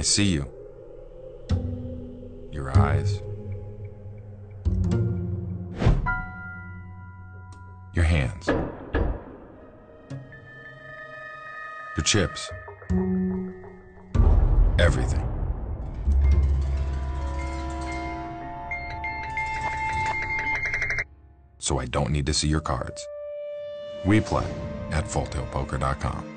I see you. Your eyes. Your hands. Your chips. Everything. So I don't need to see your cards. We play at fulltailpoker.com.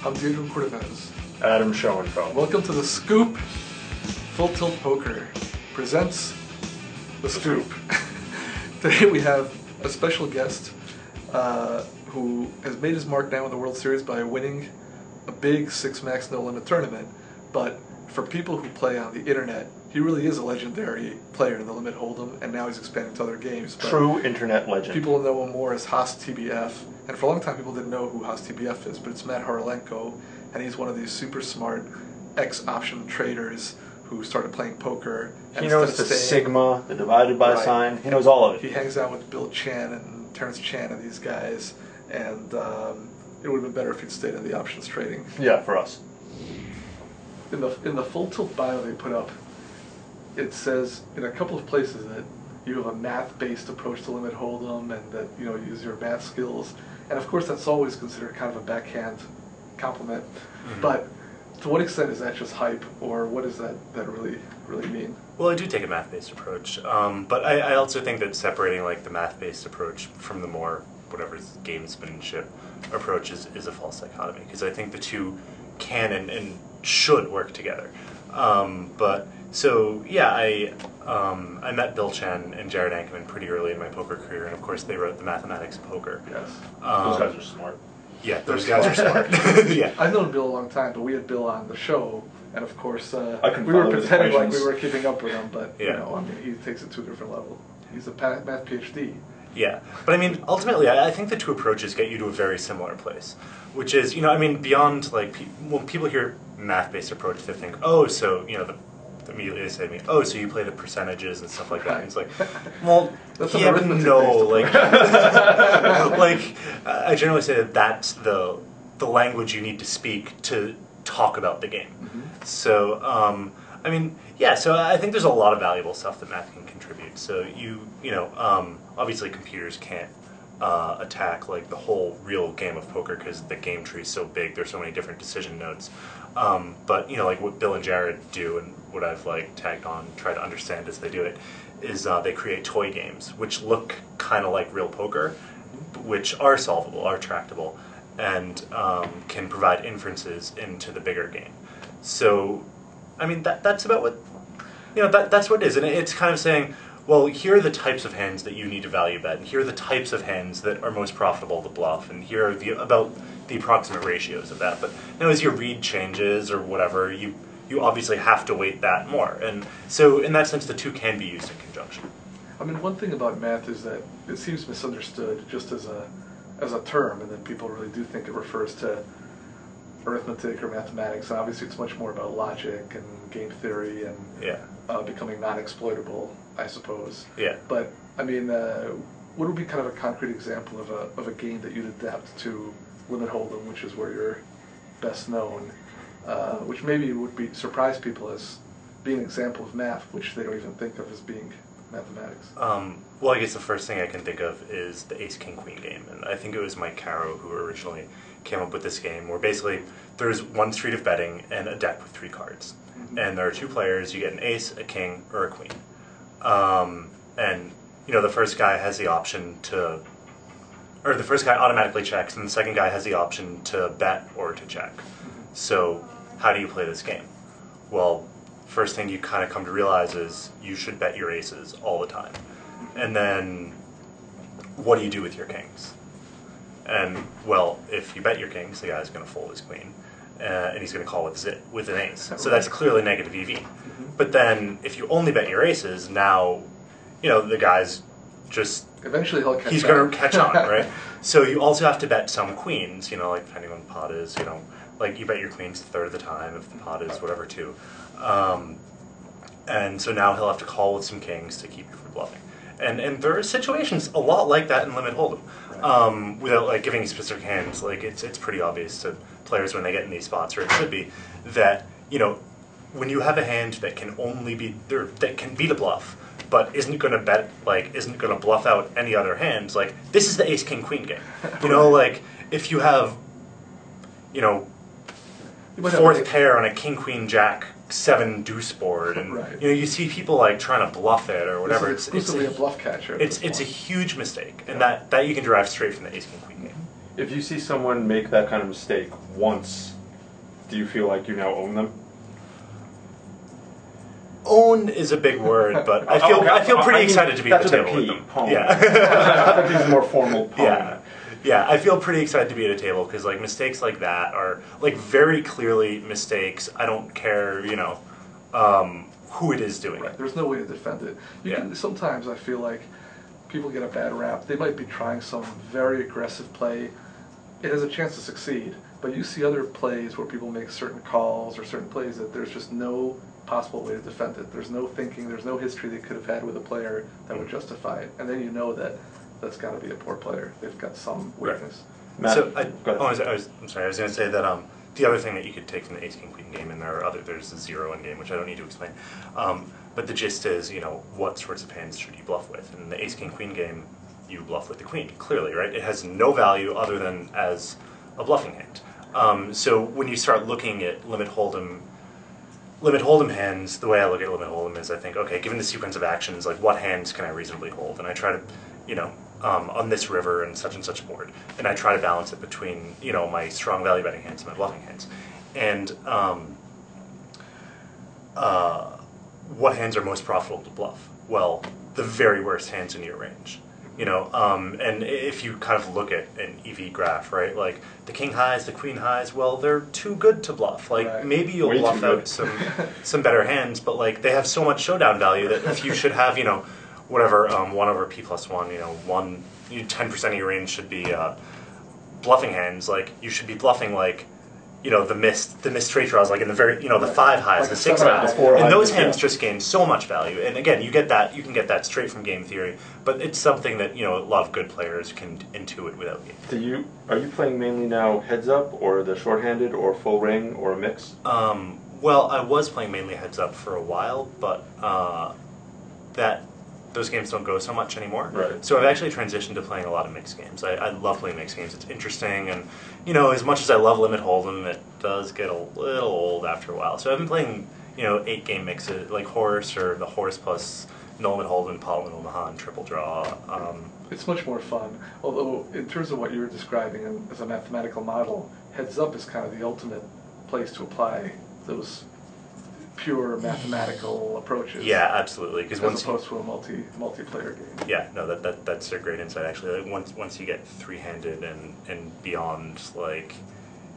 I'm Diego Cortez. Adam Schoenfeld. Welcome to The Scoop. Full Tilt Poker presents The Scoop. Today we have a special guest who has made his mark now in the World Series by winning a big 6-max no-limit tournament. But for people who play on the internet, he really is a legendary player in the Limit Hold'em, and now he's expanding to other games. But true internet legend. People know him more as Haas TBF, and for a long time people didn't know who Haas TBF is, but it's Matt Hawrilenko, and he's one of these super smart X-option traders who started playing poker. And he knows the sigma, the divided by sign. He knows all of it. He hangs out with Bill Chan and Terrence Chan and these guys, and it would have been better if he'd stayed in the options trading. Yeah, for us. In the Full Tilt bio they put up, it says in a couple of places that you have a math-based approach to Limit Hold'em, and that you use your math skills. And of course, that's always considered kind of a backhand compliment. Mm-hmm. But to what extent is that just hype, or what does that really mean? Well, I do take a math-based approach, but I also think that separating like the math-based approach from the more whatever gamesmanship approach is a false dichotomy, because I think the two can and should work together. So yeah, I met Bill Chen and Jared Ankerman pretty early in my poker career, and of course they wrote The Mathematics of Poker. Yes, those guys are smart. Yeah, those guys are smart. Yeah, I've known Bill a long time, but we had Bill on the show, and of course we we were pretending like we were keeping up with him, but he takes it to a different level. He's a math PhD. Yeah, but I mean, ultimately, I think the two approaches get you to a very similar place, which is, beyond, like, when people hear math-based approach, they think, oh, so, immediately they say to me, oh, so you play the percentages and stuff like that. And it's like, well, yeah, but no, like, I generally say that that's the language you need to speak to talk about the game. Mm-hmm. So, so I think there's a lot of valuable stuff that math can contribute. So obviously computers can't attack like the whole real game of poker because the game tree is so big. There's so many different decision nodes. But like what Bill and Jared do, and what I've like tagged on, try to understand as they do it, is they create toy games which look kind of like real poker, which are solvable, are tractable, and can provide inferences into the bigger game. So, I mean, that's about what, that's what it is. And it's kind of saying, well, here are the types of hands that you need to value bet, and here are the types of hands that are most profitable to bluff, and here are about the approximate ratios of that. But as your read changes or whatever, you obviously have to weight that more. And so in that sense, the two can be used in conjunction. I mean, one thing about math is that it seems misunderstood just as a term, and then people really do think it refers to arithmetic or mathematics. And obviously, it's much more about logic and game theory and becoming non-exploitable, I suppose. Yeah. But I mean, what would be kind of a concrete example of a game that you'd adapt to Limit Hold'em, which is where you're best known, which maybe would surprise people as being an example of math, which they don't even think of as being mathematics? Well, I guess the first thing I can think of is the Ace King Queen game, and I think it was Mike Caro who originally came up with this game, where basically there's one street of betting and a deck with 3 cards, and there are 2 players. You get an ace, a king, or a queen, and the first guy has the option to, or the first guy automatically checks, and the second guy has the option to bet or to check. So how do you play this game? Well, first thing you kind of come to realize is you should bet your aces all the time. And then what do you do with your kings? And, well, if you bet your kings, the guy's going to fold his queen. And he's going to call with an ace. So that's clearly negative EV. But then, if you only bet your aces, now, the guy's just... Eventually he's going to catch on, right? So you also have to bet some queens, like depending on the pot is, like you bet your queens a third of the time if the pot is whatever, 2. And so now he'll have to call with some kings to keep you from bluffing. And there are situations a lot like that in Limit Hold'em. Without like giving specific hands, like it's pretty obvious to players when they get in these spots, or it should be, that when you have a hand that can only be that can beat a bluff, but isn't going to bluff out any other hands, like this is the Ace King Queen game. Like if you have fourth pair on a King Queen Jack 7 deuce board, and you see people like trying to bluff it or whatever. It's exclusively a bluff catcher. It's a huge mistake, and that you can derive straight from the Ace King Queen game. If you see someone make that kind of mistake once, do you feel like you now own them? Own is a big word, but I feel pretty excited to be at the table with them. Yeah, I thought these are more formal. Yeah, I feel pretty excited to be at a table because like mistakes like that are like very clearly mistakes. I don't care, who it is doing. Right. There's no way to defend it. Sometimes I feel like people get a bad rap. They might be trying some very aggressive play. It has a chance to succeed, but you see other plays where people make certain calls or certain plays that there's just no possible way to defend it. There's no thinking, there's no history they could have had with a player that would justify it. And then you know that that's got to be a poor player. They've got some weakness. Matt, so I'm sorry. I was going to say that the other thing that you could take from the Ace King Queen game, and there's a 0 in game, which I don't need to explain. But the gist is, what sorts of hands should you bluff with? In the Ace King Queen game, you bluff with the queen, clearly, right? It has no value other than as a bluffing hand. So when you start looking at Limit Hold'em hands, the way I look at Limit Hold'em is I think, okay, given the sequence of actions, like what hands can I reasonably hold? And I try to, on this river and such board, and I try to balance it between, my strong value betting hands and my bluffing hands. And what hands are most profitable to bluff? Well, the very worst hands in your range. And if you kind of look at an EV graph, right, like the king highs, the queen highs, well, they're too good to bluff. Like maybe you'll bluff out some better hands, but like they have so much showdown value that if you should have, whatever 1 over p plus 1, 10% of your range should be bluffing hands. Like you should be bluffing like the missed straight draws, like in the very the 5 highs, like the 6 highs, and those hands just gain so much value. And again, you can get that straight from game theory, but it's something that a lot of good players can intuit without game. Are you playing mainly now heads up, or the short-handed, or full ring, or a mix? Well, I was playing mainly heads up for a while, but those games don't go so much anymore. Right. So I've actually transitioned to playing a lot of mixed games. I love playing mixed games. It's interesting, and as much as I love Limit Hold'em, it does get a little old after a while. So I've been playing 8-game mixes like horse, or the horse plus no Limit Hold'em, pot limit Mahan, triple draw. It's much more fun. Although in terms of what you were describing as a mathematical model, heads up is kind of the ultimate place to apply those pure mathematical approaches. Yeah, absolutely. Because as opposed to a multiplayer game. Yeah, no, that's a great insight actually. Like once you get 3-handed and beyond, like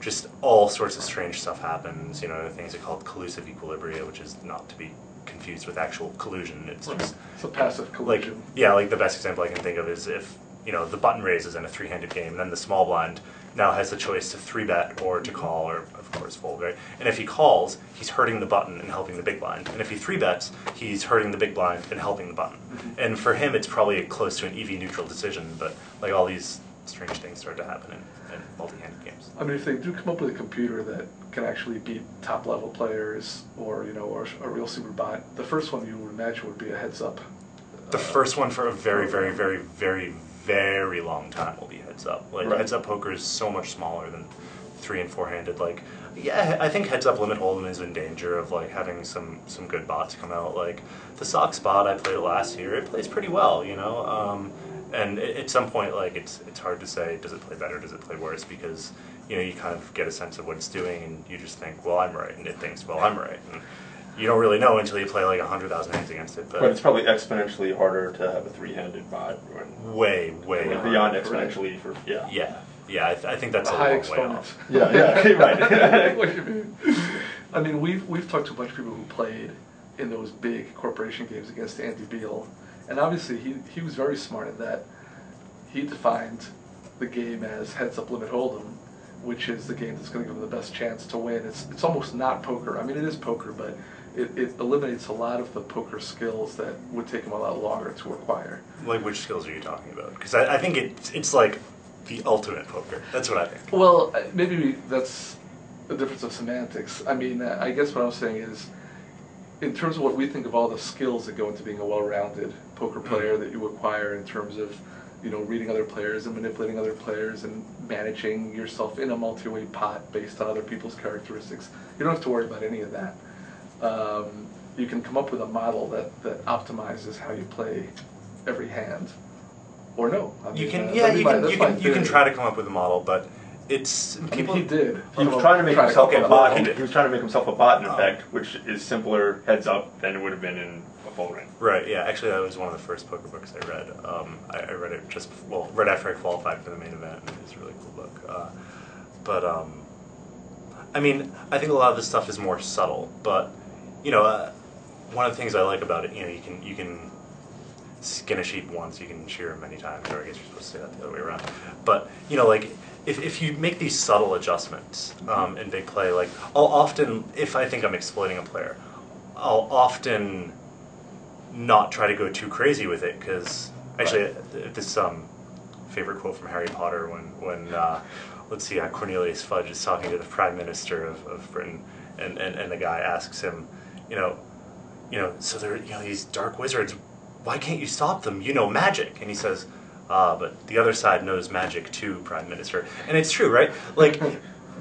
just all sorts of strange stuff happens. Things are called collusive equilibria, which is not to be confused with actual collusion. It's just it's a passive collusion. Like the best example I can think of is if the button raises in a 3-handed game, and then the small blind now has the choice to 3-bet or to call, or of course fold, right? And if he calls, he's hurting the button and helping the big blind. And if he 3-bets, he's hurting the big blind and helping the button. And for him, it's probably close to an EV neutral decision, but like all these strange things start to happen in multi-handed games. I mean, if they do come up with a computer that can actually beat top-level players, or or a real super bot, the first one you would imagine would be a heads up. The first one for a very, very, very, very, very long time will be heads up. Like heads up poker is so much smaller than 3- and 4-handed. Like, yeah, I think heads up Limit Hold'em is in danger of like having some good bots come out. Like the Sox bot, I played it last year. It plays pretty well, and at some point, like it's hard to say, does it play better, does it play worse, because you kind of get a sense of what it's doing, and you just think, well, I'm right, and it thinks, well, I'm right, and you don't really know until you play like 100,000 hands against it. But it's probably exponentially harder to have a 3-handed bot. Way beyond exponentially for Yeah. Yeah, I think that's a high long way exponent. off. Yeah, right. What you mean? I mean, we've talked to a bunch of people who played in those big corporation games against Andy Beal, and obviously he was very smart in that he defined the game as heads up limit hold'em, which is the game that's going to give them the best chance to win. It's almost not poker. I mean, it is poker, but it eliminates a lot of the poker skills that would take them a lot longer to acquire. Like, which skills are you talking about? Because I think it's like the ultimate poker. That's what I think. Well, maybe that's a difference of semantics. I mean, I guess what I'm saying is, in terms of what we think of all the skills that go into being a well-rounded poker player that you acquire in terms of, you know, reading other players and manipulating other players and managing yourself in a multi-way pot based on other people's characteristics. You don't have to worry about any of that. You can come up with a model that optimizes how you play every hand, or no. I mean, You can try to come up with a model, but it's people. I mean, he did. He was trying to make himself okay, a bot. he did. He was trying to make himself a bot, in effect, which is simpler heads up than it would have been in a full ring. Right. Yeah. Actually, that was one of the first poker books I read. I read it right after I qualified for the main event. And it's a really cool book. I mean, I think a lot of this stuff is more subtle, but you know, one of the things I like about it, you know, you can skin a sheep once, you can shear him many times, or I guess you're supposed to say that the other way around. But you know, like if you make these subtle adjustments in big play, like I'll often, if I think I'm exploiting a player, I'll often not try to go too crazy with it, because actually this favorite quote from Harry Potter when let's see, Cornelius Fudge is talking to the Prime Minister of Britain, and the guy asks him, you know, so there, you know, these dark wizards, why can't you stop them? You know magic. And he says, but the other side knows magic too, Prime Minister. And it's true, right? Like,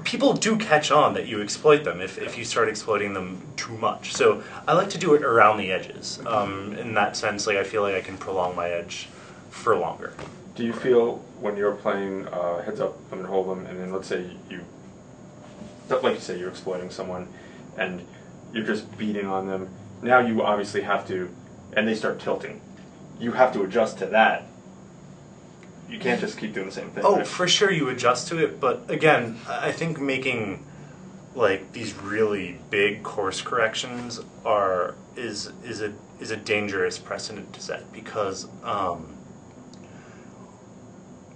people do catch on that you exploit them if you start exploiting them too much. So I like to do it around the edges. In that sense, like, I feel like I can prolong my edge for longer. Do you feel when you're playing heads up, limit hold'em, and then let's say like you say, you're exploiting someone, and you're just beating on them. Now you obviously have to, and they start tilting. You have to adjust to that. You can't just keep doing the same thing. Oh, right? for sure you adjust to it, but again, I think making like these really big course corrections is a dangerous precedent to set, because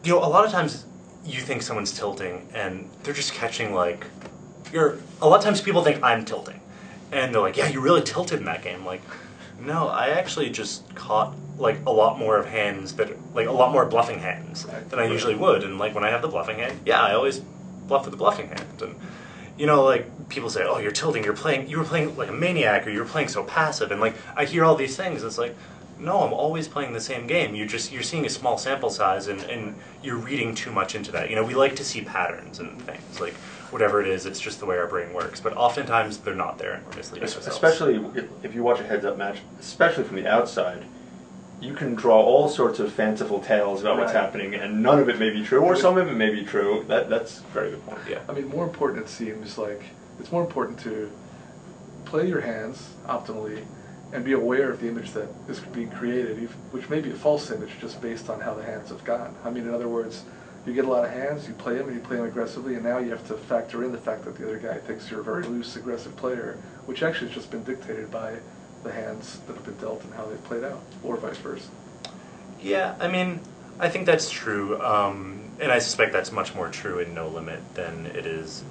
you know, a lot of times you think someone's tilting and they're just catching like a lot of times people think I'm tilting, and they're like, yeah, you really tilted in that game. Like, no, I actually just caught like a lot more of hands like a lot more bluffing hands than I usually would. And like when I have the bluffing hand, yeah, I always bluff with the bluffing hand. And you know, like people say, oh, you're tilting, you were playing like a maniac, or you were playing so passive. And like I hear all these things. It's like, no, I'm always playing the same game. You're seeing a small sample size, and you're reading too much into that. You know, we like to see patterns and things, like whatever it is, it's just the way our brain works. But oftentimes they're not there, and we're misleading ourselves. Especially if you watch a heads up match, especially from the outside, you can draw all sorts of fanciful tales about what's happening, and none of it may be true, or some of it may be true. That's a very good point. Yeah. I mean, more important, it seems like it's more important to play your hands optimally and be aware of the image that is being created, which may be a false image just based on how the hands have gone. I mean, in other words, you get a lot of hands, you play them, and you play them aggressively, and now you have to factor in the fact that the other guy thinks you're a very loose, aggressive player, which actually has just been dictated by the hands that have been dealt and how they've played out, or vice versa. Yeah, I mean, I think that's true, and I suspect that's much more true in No Limit than it is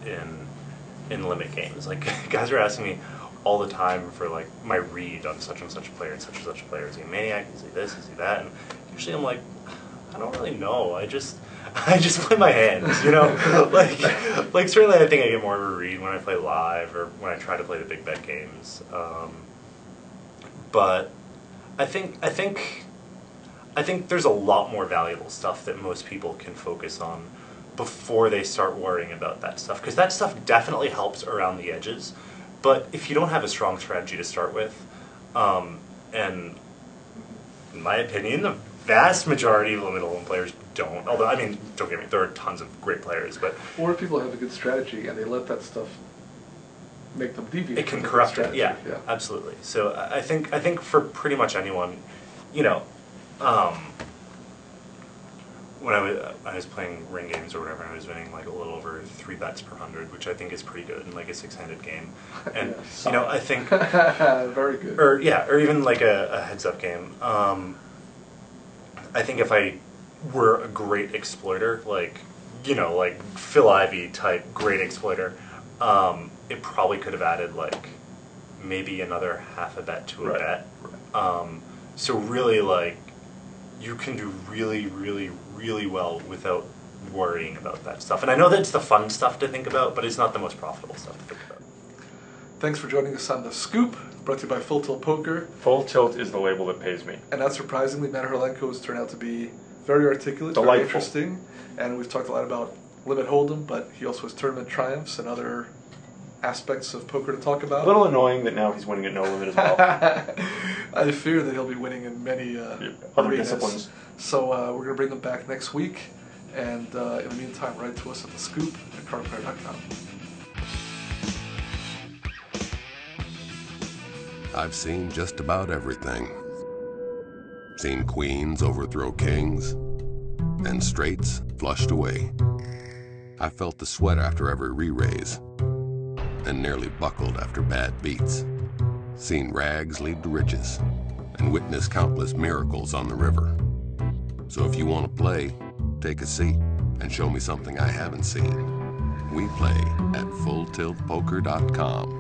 in limit games. Like, guys are asking me all the time for like my read on such and such a player and such a player. Is he a maniac? Is he this? Is he that? And usually I'm like, I don't really know. I just play my hands, you know. like certainly I think I get more of a read when I play live or when I try to play the big bet games. But I think there's a lot more valuable stuff that most people can focus on before they start worrying about that stuff, because that stuff definitely helps around the edges. But if you don't have a strong strategy to start with, and in my opinion, the vast majority of limit hold'em players don't. Although, I mean, don't get me, there are tons of great players, but or if people have a good strategy and they let that stuff make them deviate. It can corrupt it. Yeah, absolutely. So I think for pretty much anyone, you know, when I was playing ring games or whatever, I was winning like a little over 3 bets per 100, which I think is pretty good in like a 6-handed game. And you know, I think very good. Or even like a heads-up game. I think if I were a great exploiter, like like Phil Ivey type great exploiter, it probably could have added like maybe another half a bet to a bet. So really, like, you can do really, really, really well without worrying about that stuff. And I know that it's the fun stuff to think about, but it's not the most profitable stuff to think about. Thanks for joining us on The Scoop, brought to you by Full Tilt Poker. Full Tilt is the label that pays me. And not surprisingly, Matt Hawrilenko has turned out to be very articulate, Delightful. very interesting. And we've talked a lot about Limit Hold'em, but he also has tournament triumphs and other aspects of poker to talk about. A little annoying that now he's winning at no limit as well. I fear that he'll be winning in many Other arenas. disciplines. So we're going to bring him back next week. And in the meantime, write to us at The Scoop at cardplayer.com. I've seen just about everything. Seen queens overthrow kings, and straights flushed away. I felt the sweat after every re-raise, and nearly buckled after bad beats. Seen rags lead to riches, and witnessed countless miracles on the river. So if you want to play, take a seat and show me something I haven't seen. We play at FullTiltPoker.com.